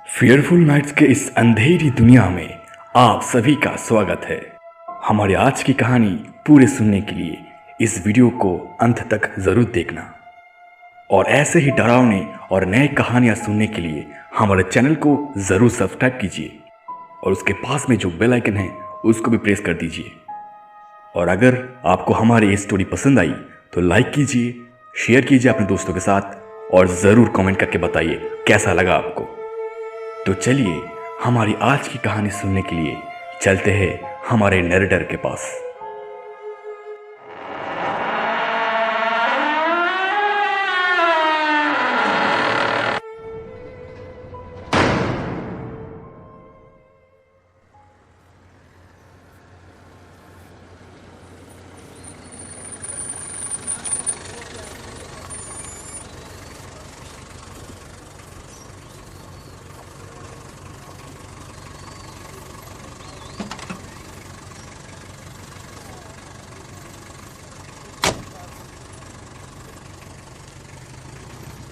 Fearful nights के इस अंधेरी दुनिया में आप सभी का स्वागत है। हमारी आज की कहानी पूरे सुनने के लिए इस वीडियो को अंत तक जरूर देखना और ऐसे ही डरावने और नए कहानियां सुनने के लिए हमारे चैनल को जरूर सब्सक्राइब कीजिए और उसके पास में जो बेल आइकन है उसको भी प्रेस कर दीजिए। और अगर आपको हमारी ये स्टोरी पसंद आई तो लाइक कीजिए, शेयर कीजिए अपने दोस्तों के साथ और ज़रूर कमेंट करके बताइए कैसा लगा आपको। तो चलिए हमारी आज की कहानी सुनने के लिए चलते हैं हमारे नरेटर के पास।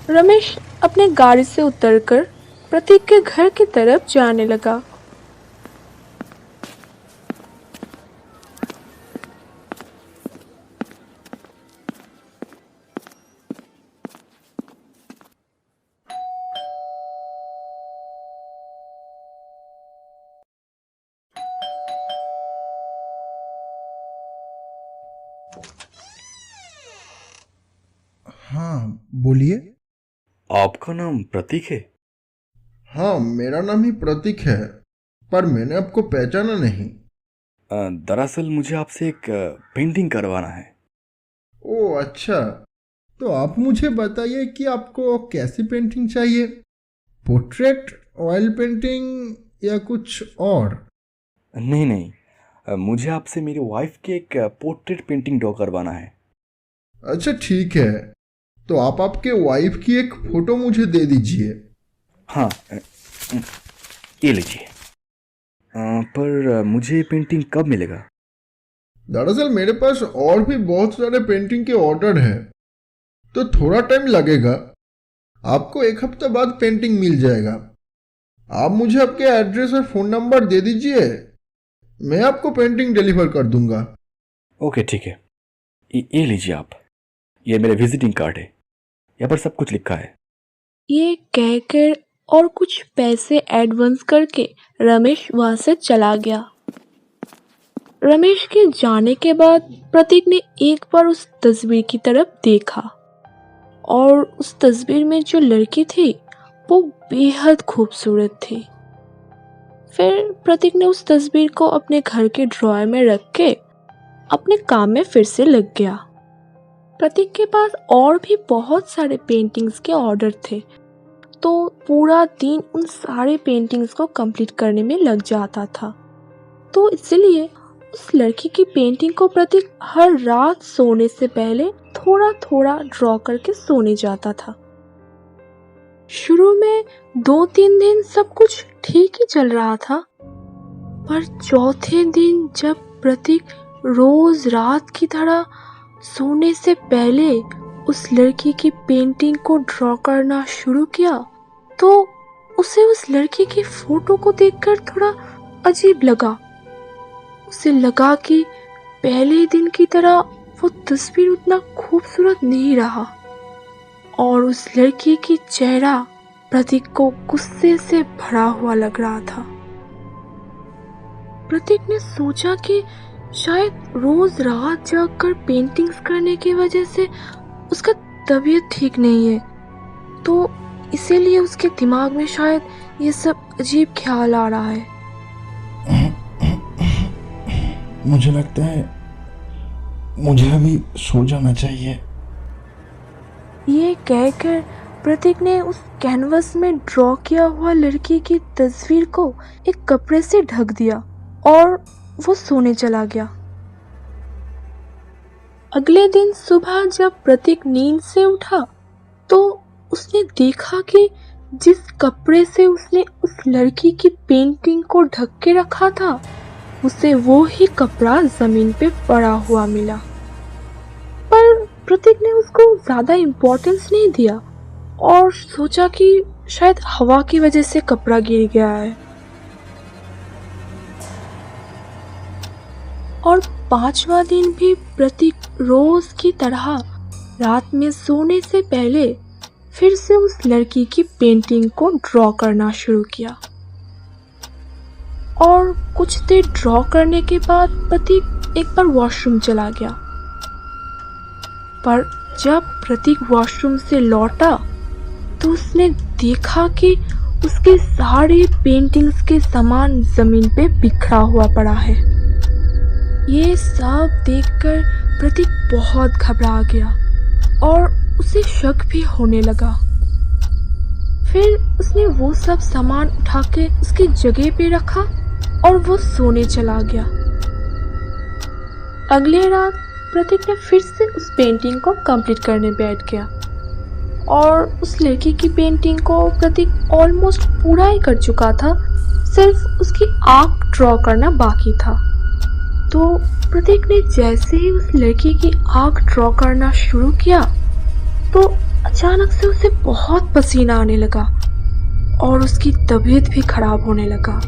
रमेश अपने गाड़ी से उतरकर प्रतीक के घर की तरफ जाने लगा। हाँ, बोलिए। आपका नाम प्रतीक है? हाँ, मेरा नाम ही प्रतीक है, पर मैंने आपको पहचाना नहीं। दरअसल मुझे आपसे एक पेंटिंग करवाना है। ओह अच्छा, तो आप मुझे बताइए कि आपको कैसी पेंटिंग चाहिए? पोर्ट्रेट, ऑयल पेंटिंग या कुछ और? नहीं नहीं, मुझे आपसे मेरी वाइफ की एक पोर्ट्रेट पेंटिंग ड्रॉ करवाना है। अच्छा ठीक है, तो आप आपके वाइफ की एक फोटो मुझे दे दीजिए। हाँ, ये लीजिए। पर मुझे पेंटिंग कब मिलेगा? दरअसल मेरे पास और भी बहुत सारे पेंटिंग के ऑर्डर हैं, तो थोड़ा टाइम लगेगा। आपको एक हफ्ते बाद पेंटिंग मिल जाएगा। आप मुझे आपके एड्रेस और फ़ोन नंबर दे दीजिए, मैं आपको पेंटिंग डिलीवर कर दूंगा। ओके ठीक है, ये लीजिए आप। ये मेरे विजिटिंग कार्ड है, यहाँ पर सब कुछ लिखा है। ये कहकर और कुछ पैसे एडवांस करके रमेश वहां से चला गया। रमेश के जाने के बाद प्रतीक ने एक बार उस तस्वीर की तरफ देखा और उस तस्वीर में जो लड़की थी वो बेहद खूबसूरत थी। फिर प्रतीक ने उस तस्वीर को अपने घर के ड्रॉयर में रख के अपने काम में फिर से लग गया। प्रतीक के पास और भी बहुत सारे पेंटिंग्स के ऑर्डर थे, तो पूरा दिन उन सारे पेंटिंग्स को कंप्लीट करने में लग जाता था। तो इसलिए उस लड़की की पेंटिंग को प्रतीक हर रात सोने से पहले थोड़ा थोड़ा ड्रॉ करके सोने जाता था। शुरू में 2-3 दिन सब कुछ ठीक ही चल रहा था, पर चौथे दिन जब प्रतीक रोज रात की तरह सोने से पहले उस लड़की की पेंटिंग को ड्रॉ करना शुरू किया, तो उसे उस लड़की की फोटो को देखकर थोड़ा अजीब लगा। उसे लगा कि पहले दिन की तरह वो तस्वीर उतना खूबसूरत नहीं रहा और उस लड़की की चेहरा प्रतीक को गुस्से से भरा हुआ लग रहा था। प्रतीक ने सोचा कि शायद रोज रात जागकर पेंटिंग्स करने की वजह से उसका तबीयत ठीक नहीं है, तो इसीलिए उसके दिमाग में शायद ये सब अजीब ख्याल आ रहा है। मुझे लगता है मुझे अभी सो जाना चाहिए। ये कहकर प्रतीक ने उस कैनवस में ड्रॉ किया हुआ लड़की की तस्वीर को एक कपड़े से ढक दिया और वो सोने चला गया। अगले दिन सुबह जब प्रतीक नींद से उठा तो उसने देखा कि जिस कपड़े से उसने उस लड़की की पेंटिंग को ढक के रखा था, उसे वो ही कपड़ा जमीन पे पड़ा हुआ मिला। पर प्रतीक ने उसको ज्यादा इम्पोर्टेंस नहीं दिया और सोचा कि शायद हवा की वजह से कपड़ा गिर गया है। और 5वां दिन भी प्रतीक रोज की तरह रात में सोने से पहले फिर से उस लड़की की पेंटिंग को ड्रॉ करना शुरू किया। और कुछ देर ड्रॉ करने के बाद प्रतीक एक बार वॉशरूम चला गया। पर जब प्रतीक वॉशरूम से लौटा तो उसने देखा कि उसके सारे पेंटिंग्स के सामान जमीन पे बिखरा हुआ पड़ा है। ये सब देखकर प्रतीक बहुत घबरा गया और उसे शक भी होने लगा। फिर उसने वो सब सामान उठा के उसकी जगह पे रखा और वो सोने चला गया। अगले रात प्रतीक ने फिर से उस पेंटिंग को कंप्लीट करने बैठ गया और उस लड़की की पेंटिंग को प्रतीक ऑलमोस्ट पूरा ही कर चुका था, सिर्फ उसकी आँख ड्रॉ करना बाकी था। तो प्रतीक ने जैसे ही उस लड़की की आँख ड्रॉ करना शुरू किया तो अचानक से उसे बहुत पसीना आने लगा और उसकी तबीयत भी खराब होने लगा।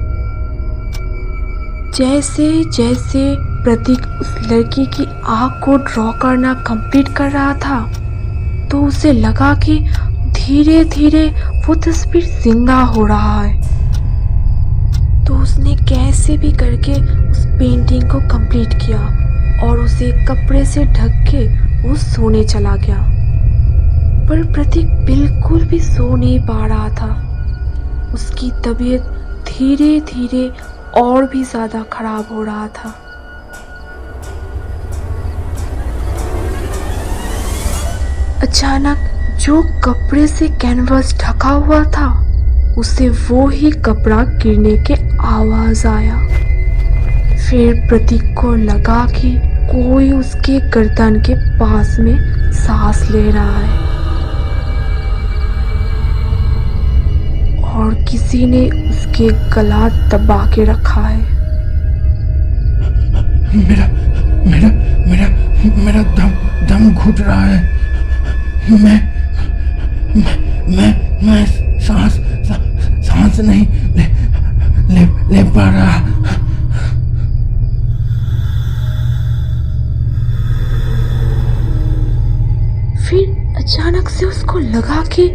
जैसे जैसे प्रतीक उस लड़की की आँख को ड्रॉ करना कंप्लीट कर रहा था तो उसे लगा कि धीरे धीरे वो तस्वीर जिंदा हो रहा है। तो उसने कैसे भी करके उस पेंटिंग को कंप्लीट किया और उसे कपड़े से ढक के वो सोने चला गया। पर प्रतीक बिल्कुल भी सो नहीं पा रहा था। उसकी तबीयत धीरे धीरे और भी ज्यादा खराब हो रहा था। अचानक जो कपड़े से कैनवस ढका हुआ था उसे वो ही कपड़ा गिरने के आवाज आया। फिर प्रतीक को लगा कि कोई उसके गर्दन के पास में सांस ले रहा है और किसी ने उसके गला दबा के रखा है। मेरा मेरा मेरा मेरा दम घुट रहा है। मैं सांस नहीं ले पा रहा। फिर अचानक से उसको लगा कि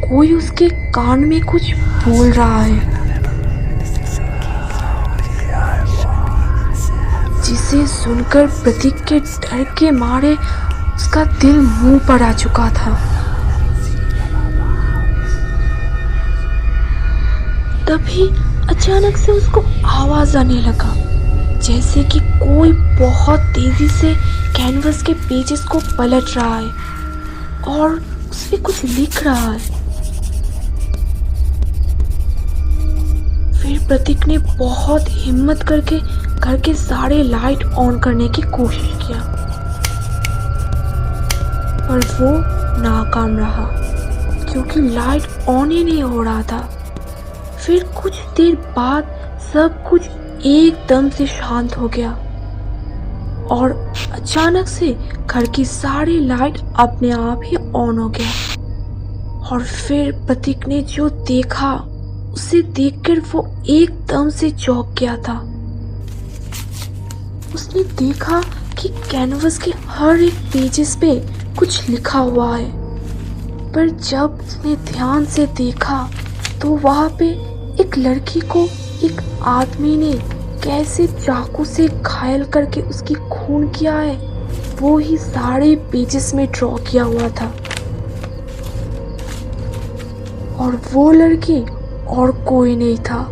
कोई उसके कान में कुछ बोल रहा है, जिसे सुनकर प्रतीक के डर के मारे उसका दिल मुंह पर आ चुका था। तभी अचानक से उसको आवाज आने लगा, जैसे कि कोई बहुत तेजी से कैनवस के पेजेस को पलट रहा है और उसमें कुछ लिख रहा है। फिर प्रतीक ने बहुत हिम्मत करके घर के सारे लाइट ऑन करने की कोशिश किया, पर वो नाकाम रहा क्योंकि लाइट ऑन ही नहीं हो रहा था। फिर कुछ देर बाद सब कुछ एकदम से शांत हो गया और अचानक से घर की सारी लाइट अपने आप ही ऑन हो गया। और फिर प्रतीक ने जो देखा उसे देखकर वो एकदम से चौंक गया था। उसने देखा कि कैनवस के हर एक पेजेस पे कुछ लिखा हुआ है, पर जब उसने ध्यान से देखा तो वहां पे एक लड़की को एक आदमी ने कैसे चाकू से घायल करके उसकी खून किया है वो ही सारे पेजेस में ड्रॉ किया हुआ था। और वो लड़की और कोई नहीं था,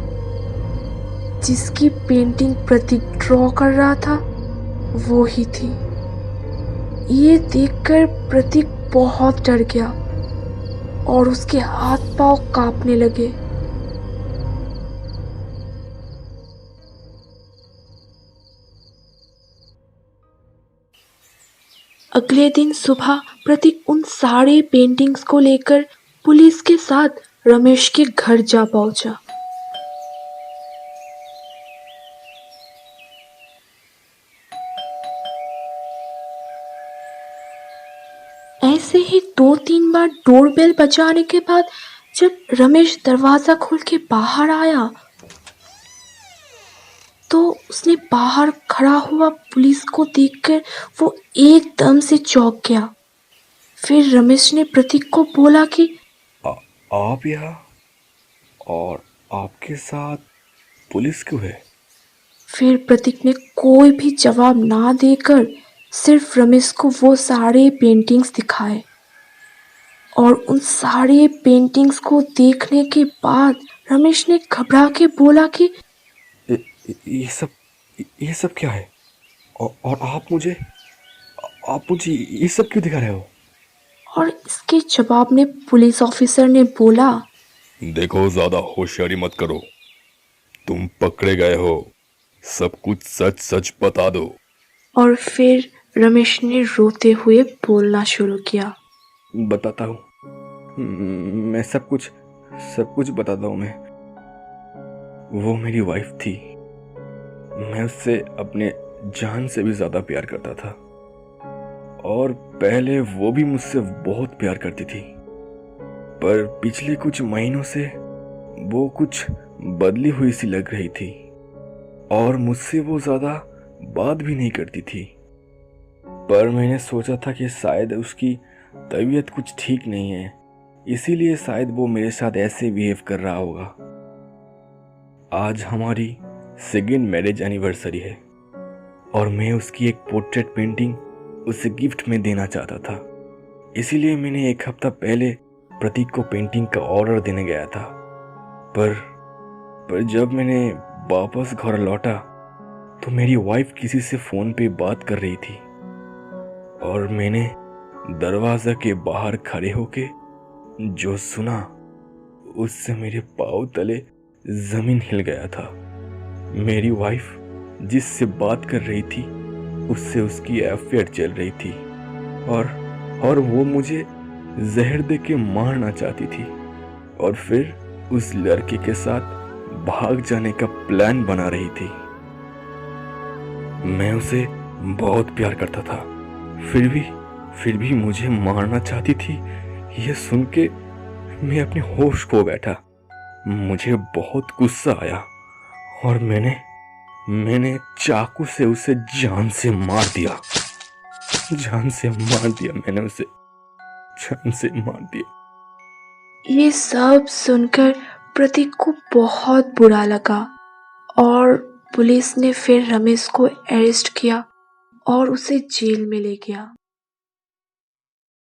जिसकी पेंटिंग प्रतीक ड्रॉ कर रहा था वो ही थी। ये देखकर प्रतीक बहुत डर गया और उसके हाथ पांव कांपने लगे। अगले दिन सुबह प्रतीक उन सारे पेंटिंग्स को लेकर पुलिस के साथ रमेश के घर जा पहुंचा। ऐसे ही 2-3 बार डोरबेल बजाने के बाद जब रमेश दरवाजा खोल के बाहर आया तो उसने बाहर खड़ा हुआ पुलिस को देखकर वो एकदम से चौंक गया। फिर रमेश ने प्रतीक को बोला कि आ, आप यहाँ और आपके साथ पुलिस क्यों है? फिर प्रतीक ने कोई भी जवाब ना देकर सिर्फ रमेश को वो सारे पेंटिंग्स दिखाए। और उन सारे पेंटिंग्स को देखने के बाद रमेश ने घबरा के बोला कि ये सब क्या है? और आप मुझे ये सब क्यों दिखा रहे हो? और इसके जवाब में पुलिस ऑफिसर ने बोला, देखो, ज्यादा होशियारी मत करो, तुम पकड़े गए हो, सब कुछ सच सच बता दो। और फिर रमेश ने रोते हुए बोलना शुरू किया। बताता हूँ, मैं सब कुछ बताता हूँ। वो मेरी वाइफ थी। मैं उससे अपने जान से भी ज्यादा प्यार करता था और पहले वो भी मुझसे बहुत प्यार करती थी, पर पिछले कुछ महीनों से वो कुछ बदली हुई सी लग रही थी और मुझसे वो ज्यादा बात भी नहीं करती थी। पर मैंने सोचा था कि शायद उसकी तबीयत कुछ ठीक नहीं है, इसीलिए शायद वो मेरे साथ ऐसे बिहेव कर रहा होगा। आज हमारी सेकेंड मैरिज एनिवर्सरी है और मैं उसकी एक पोर्ट्रेट पेंटिंग उसे गिफ्ट में देना चाहता था। इसीलिए मैंने एक हफ्ता पहले प्रतीक को पेंटिंग का ऑर्डर देने गया था। पर जब मैंने वापस घर लौटा तो मेरी वाइफ किसी से फोन पे बात कर रही थी और मैंने दरवाजा के बाहर खड़े होके जो सुना उससे मेरे पाँव तले जमीन हिल गया था। मेरी वाइफ जिससे बात कर रही थी उससे उसकी अफेयर चल रही थी और वो मुझे जहर दे के मारना चाहती थी और फिर उस लड़के के साथ भाग जाने का प्लान बना रही थी। मैं उसे बहुत प्यार करता था, फिर भी मुझे मारना चाहती थी। यह सुन के मैं अपने होश खो बैठा। मुझे बहुत गुस्सा आया और मैंने चाकू से उसे जान से मार दिया। मैंने उसे जान से मार दिया। ये सब सुनकर प्रतीक को बहुत बुरा लगा और पुलिस ने फिर रमेश को अरेस्ट किया और उसे जेल में ले गया।